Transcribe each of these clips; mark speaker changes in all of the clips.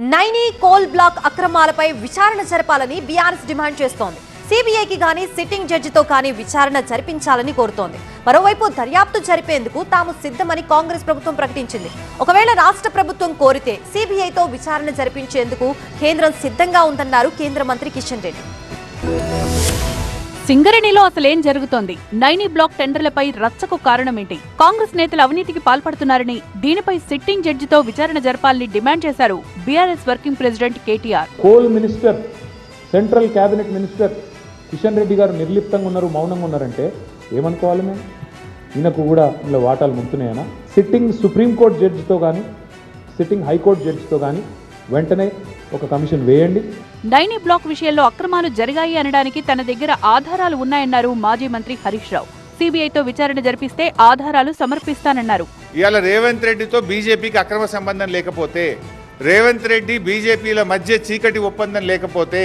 Speaker 1: Naini coal block అక్రమాలపై విచారణ జరపాలని BRS demand చేస్తోంది. సిబిఐకి గాని సిట్టింగ్ జడ్జితో కానీ విచారణ జరిపించాలని కోరుతోంది. మరోవైపు దర్యాప్తు జరిపేందుకు తాము సిద్ధమని కాంగ్రెస్ ప్రభుత్వం ప్రకటించింది. ఒకవేళ రాష్ట్ర ప్రభుత్వం కోరితే సిబిఐతో విచారణ జరిపించేందుకు కేంద్రం సిద్ధంగా ఉందన్నారు కేంద్ర మంత్రి కిషన్ రెడ్డి.
Speaker 2: సింగరేణిలో అసలేం జరుగుతోంది? నైని బ్లాక్ టెండర్లపై రచ్చకు కారణమేంటి? కాంగ్రెస్ నేతలు అవినీతికి పాల్పడుతున్నారని, దీనిపై సిట్టింగ్ జడ్జితో విచారణ జరపాలని డిమాండ్ చేశారు BRS working president KTR.
Speaker 3: Coal minister, central cabinet minister Kishan Reddy గారు నిర్లిప్తంగా ఉన్నారు, మౌనంగా ఉన్నారంటే ఏమనుకోవాలి మేము? ఈయనకు కూడా ఇలా వాటాలు ముందుతున్నాయనా? సిట్టింగ్ సుప్రీంకోర్టు జడ్జితో కానీ సిట్టింగ్ హైకోర్టు జడ్జితో కానీ వెంటనే ఒక కమిషన్ వేయండి.
Speaker 2: నైని బ్లాక్ విషయంలో అక్రమాలు జరిగాయి అనడానికి తన దగ్గర ఆధారాలు ఉన్నాయన్నారు మాజీ మంత్రి హరీష్ రావు. సిబిఐతో విచారణ జరిపిస్తే ఆధారాలు సమర్పిస్తానన్నారు.
Speaker 4: ఇవాళ రేవంత్ రెడ్డితో బీజేపీకి అక్రమ సంబంధం లేకపోతే, రేవంత్ రెడ్డి బీజేపీల మధ్య చీకటి ఒప్పందం లేకపోతే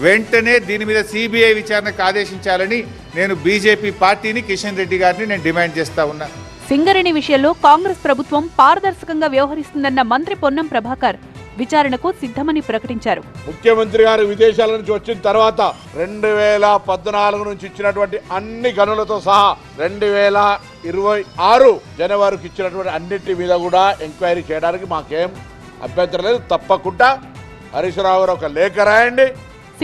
Speaker 4: వెంటనే దీని మీద సిబిఐ విచారణకు ఆదేశించాలని నేను బీజేపీ పార్టీని, కిషన్ రెడ్డి గారిని నేను డిమాండ్ చేస్తా ఉన్నా.
Speaker 2: సింగరేణి విషయంలో కాంగ్రెస్ ప్రభుత్వం పారదర్శకంగా వ్యవహరిస్తుందన్న మంత్రి పొన్నం ప్రభాకర్ విచారణకు సిద్ధమని ప్రకటించారు.
Speaker 5: ముఖ్యమంత్రి గారు విదేశాల నుంచి వచ్చిన తర్వాత 2014 నుంచి ఇచ్చినటువంటి అన్ని గనులతో సహా 2026 జనవరికి ఇచ్చినటువంటి అన్నిటి మీద కూడా ఎంక్వైరీ చేయడానికి మాకేం అభ్యంతరం లేదు. తప్పకుండా హరీష్ రావు గారు ఒక లేఖ రాయండి.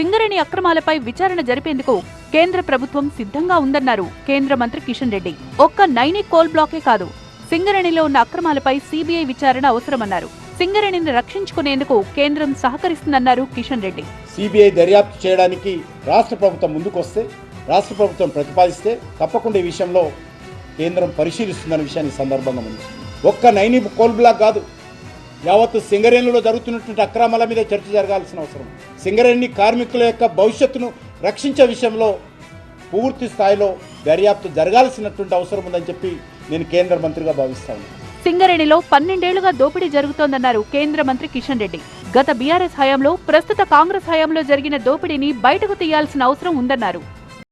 Speaker 2: సింగరేణి అక్రమాలపై విచారణ జరిపేందుకు కేంద్ర ప్రభుత్వం సిద్ధంగా ఉందన్నారు కేంద్ర మంత్రి కిషన్ రెడ్డి. ఒక్క నైని కోల్ బ్లాకే కాదు, సింగరేణిలో ఉన్న అక్రమాలపై సిబిఐ విచారణ అవసరమన్నారు. సింగరేణిని రక్షించుకునేందుకు కేంద్రం సహకరిస్తుందన్నారు కిషన్ రెడ్డి.
Speaker 6: సిబిఐ దర్యాప్తు చేయడానికి రాష్ట్ర ప్రభుత్వం ముందుకొస్తే, రాష్ట్ర ప్రభుత్వం ప్రతిపాదిస్తే తప్పకుండా ఈ విషయంలో కేంద్రం పరిశీలిస్తుందన్న విషయాన్ని సందర్భంగా ఉంది. ఒక్క నైని కోల్ బ్లాక్ కాదు, యావత్తు సింగరేణిలో జరుగుతున్నటువంటి అక్రమాల మీద చర్చ జరగాల్సిన అవసరం. సింగరేణి కార్మికుల యొక్క భవిష్యత్తును రక్షించే విషయంలో పూర్తి స్థాయిలో దర్యాప్తు జరగాల్సినటువంటి అవసరం ఉందని చెప్పి నేను కేంద్ర మంత్రిగా భావిస్తాను.
Speaker 2: సింగరేణిలో 12 ఏళ్లుగా దోపిడీ జరుగుతోందన్నారు కేంద్ర మంత్రి కిషన్ రెడ్డి. గత బీఆర్ఎస్ హయాంలో, ప్రస్తుత కాంగ్రెస్ హయాంలో జరిగిన దోపిడీని బయటకు తీయాల్సిన అవసరం ఉందన్నారు.